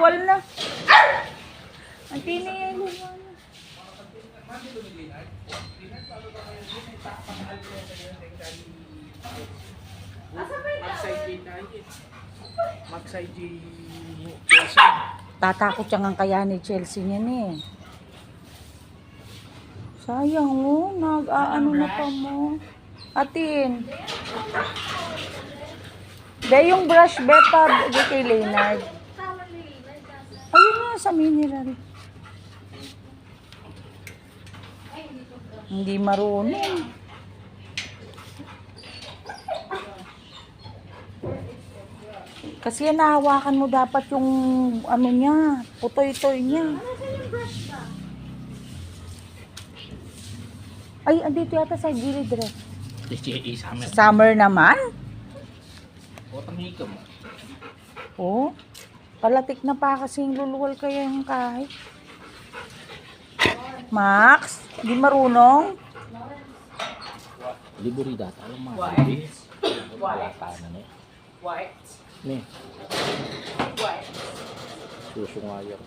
Bawal na. Ang tinay luwan. Magsay G Chelsea. Tatakot siya nga kaya ni Chelsea niyan eh. Sayang oh, nag-aano na pa mo. Atin. Dahil yung brush beta kay Leonard. Ayun na, sa mineral. Hindi marunong. Kasi nahawakan mo dapat yung ano niya, putoy-toy niya. Ay, andito yata sa gilid rin. Summer naman? Otang hikam. Oh, palatik na pa kasing luluwal kaya yung kahit. Max, di marunong? Liburi data. Alam mo. White. Wala ka na ne. White. Ne. White. Susungayan.